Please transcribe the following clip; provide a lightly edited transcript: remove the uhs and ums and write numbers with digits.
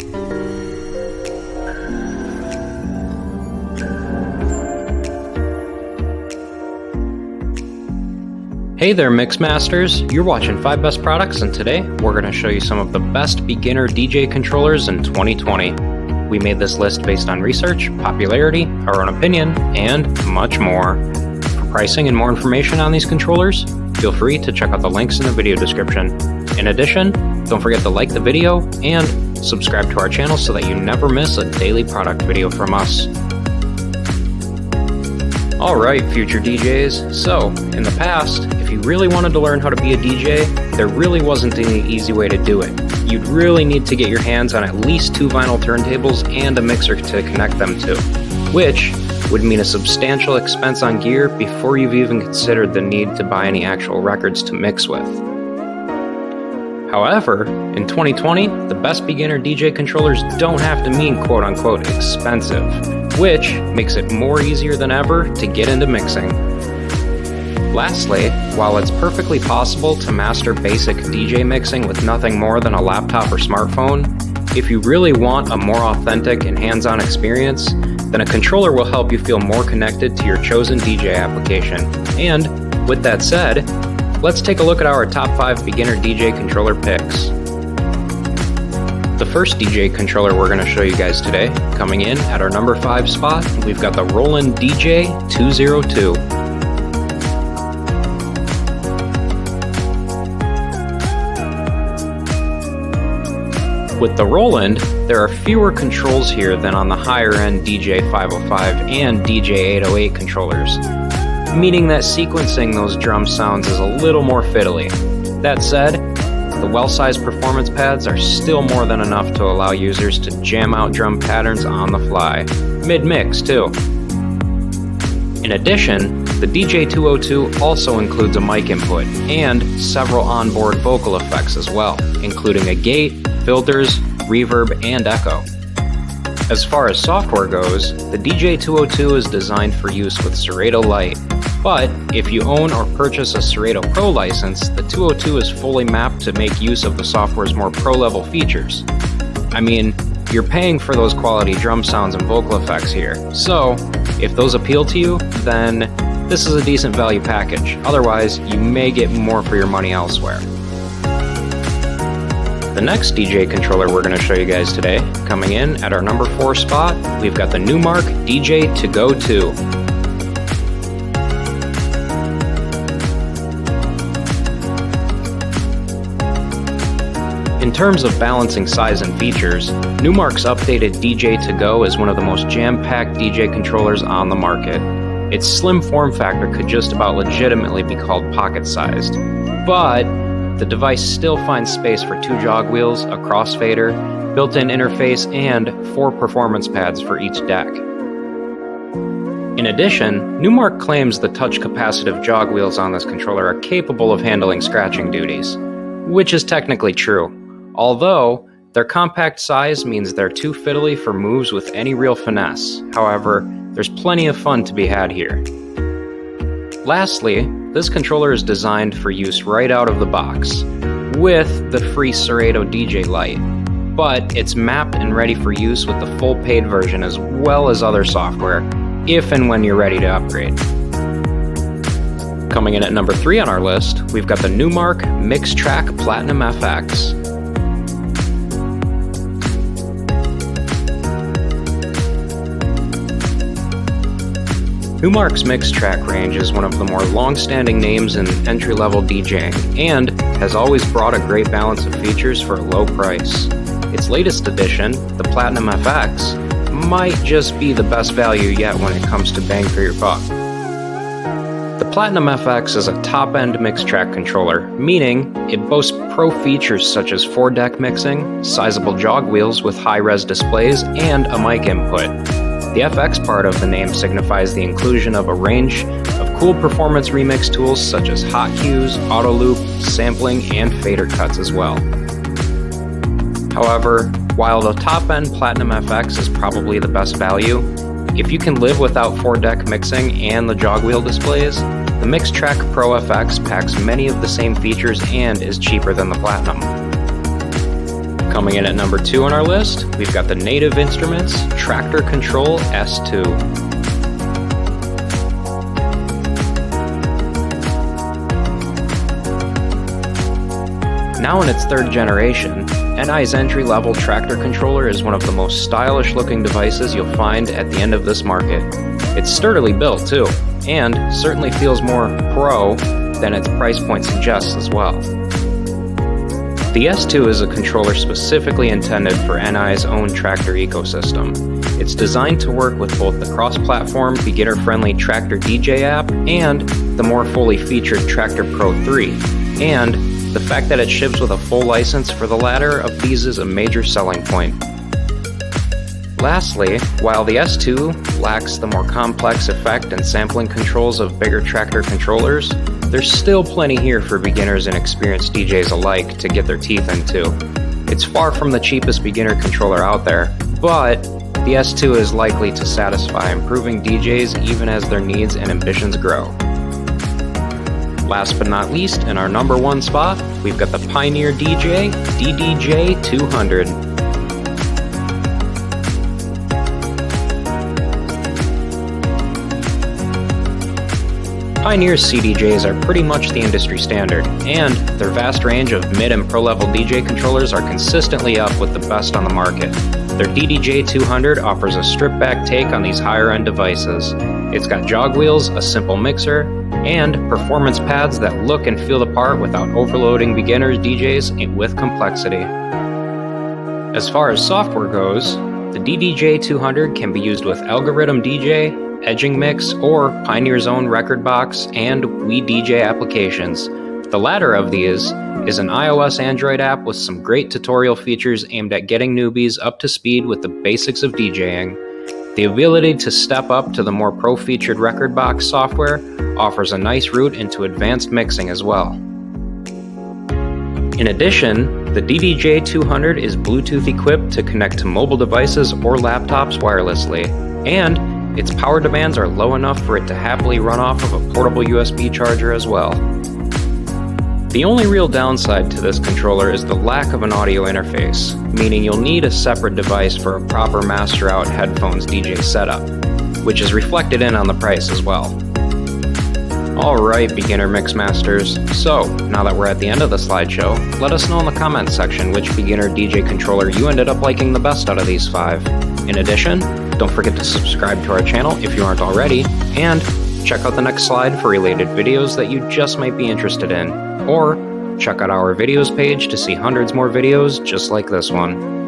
Hey there Mixmasters, you're watching 5 Best Products, and today we're going to show you some of the best beginner DJ controllers in 2020. We made this list based on research, popularity, our own opinion, and much more. For pricing and more information on these controllers, feel free to check out the links in the video description. In addition, don't forget to like the video and subscribe to our channel so that you never miss a daily product video from us. Alright, future DJs, so in the past, if you really wanted to learn how to be a DJ, there really wasn't any easy way to do it. You'd really need to get your hands on at least 2 vinyl turntables and a mixer to connect them to, which would mean a substantial expense on gear before you've even considered the need to buy any actual records to mix with. However, in 2020, the best beginner DJ controllers don't have to mean quote-unquote expensive, which makes it more easier than ever to get into mixing. Lastly, while it's perfectly possible to master basic DJ mixing with nothing more than a laptop or smartphone, if you really want a more authentic and hands-on experience, then a controller will help you feel more connected to your chosen DJ application. And with that said, let's take a look at our top 5 beginner DJ controller picks. The first DJ controller we're going to show you guys today, coming in at our number 5 spot, we've got the Roland DJ-202. With the Roland, there are fewer controls here than on the higher-end DJ505 and DJ808 controllers, meaning that sequencing those drum sounds is a little more fiddly. That said, the well-sized performance pads are still more than enough to allow users to jam out drum patterns on the fly, mid-mix too. In addition, the DJ202 also includes a mic input and several onboard vocal effects as well, including a gate, filters, reverb, and echo. As far as software goes, the DJ202 is designed for use with Serato Lite, but if you own or purchase a Serato Pro license, the 202 is fully mapped to make use of the software's more pro-level features. I mean, you're paying for those quality drum sounds and vocal effects here, so if those appeal to you, then this is a decent value package. Otherwise, you may get more for your money elsewhere. The next DJ controller we're going to show you guys today, coming in at our number 4 spot, we've got the Numark DJ2GO2. In terms of balancing size and features, Numark's updated DJ2GO is one of the most jam-packed DJ controllers on the market. Its slim form factor could just about legitimately be called pocket-sized, but the device still finds space for 2 jog wheels, a crossfader, built-in interface, and 4 performance pads for each deck. In addition, Numark claims the touch capacitive jog wheels on this controller are capable of handling scratching duties, which is technically true, although their compact size means they're too fiddly for moves with any real finesse. However, there's plenty of fun to be had here. Lastly, this controller is designed for use right out of the box, with the free Serato DJ Lite, but it's mapped and ready for use with the full paid version as well as other software, if and when you're ready to upgrade. Coming in at number 3 on our list, we've got the Numark Mixtrack Platinum FX. Numark's Mixtrack range is one of the more long-standing names in entry-level DJing, and has always brought a great balance of features for a low price. Its latest edition, the Platinum FX, might just be the best value yet when it comes to bang for your buck. The Platinum FX is a top-end Mixtrack controller, meaning it boasts pro features such as 4-deck mixing, sizable jog wheels with high-res displays, and a mic input. The FX part of the name signifies the inclusion of a range of cool performance remix tools such as hot cues, auto loop, sampling, and fader cuts as well. However, while the top-end Platinum FX is probably the best value, if you can live without 4-deck mixing and the jog wheel displays, the Mixtrack Pro FX packs many of the same features and is cheaper than the Platinum. Coming in at number 2 on our list, we've got the Native Instruments Traktor Kontrol S2. Now in its 3rd generation, NI's entry-level Traktor controller is one of the most stylish-looking devices you'll find at the end of this market. It's sturdily built too, and certainly feels more pro than its price point suggests as well. The S2 is a controller specifically intended for NI's own Traktor ecosystem. It's designed to work with both the cross-platform, beginner-friendly Traktor DJ app and the more fully featured Traktor Pro 3, and the fact that it ships with a full license for the latter of these is a major selling point. Lastly, while the S2 lacks the more complex effect and sampling controls of bigger Traktor controllers, there's still plenty here for beginners and experienced DJs alike to get their teeth into. It's far from the cheapest beginner controller out there, but the S2 is likely to satisfy improving DJs even as their needs and ambitions grow. Last but not least, in our number 1 spot, we've got the Pioneer DJ DDJ-200. Pioneer's CDJs are pretty much the industry standard, and their vast range of mid and pro-level DJ controllers are consistently up with the best on the market. Their DDJ-200 offers a stripped-back take on these higher-end devices. It's got jog wheels, a simple mixer, and performance pads that look and feel the part without overloading beginners DJs with complexity. As far as software goes, the DDJ-200 can be used with Algorithm DJ, Edging Mix, or Pioneer's own Record Box and Wii DJ applications. The latter of these is an iOS Android app with some great tutorial features aimed at getting newbies up to speed with the basics of DJing. The ability to step up to the more pro-featured Record Box software offers a nice route into advanced mixing as well. In addition, the DDJ-200 is Bluetooth equipped to connect to mobile devices or laptops wirelessly, and its power demands are low enough for it to happily run off of a portable USB charger as well. The only real downside to this controller is the lack of an audio interface, meaning you'll need a separate device for a proper master out headphones DJ setup, which is reflected in on the price as well. Alright, beginner mixmasters, so now that we're at the end of the slideshow, let us know in the comments section which beginner DJ controller you ended up liking the best out of these 5. In addition, don't forget to subscribe to our channel if you aren't already, and check out the next slide for related videos that you just might be interested in. Or check out our videos page to see hundreds more videos just like this one.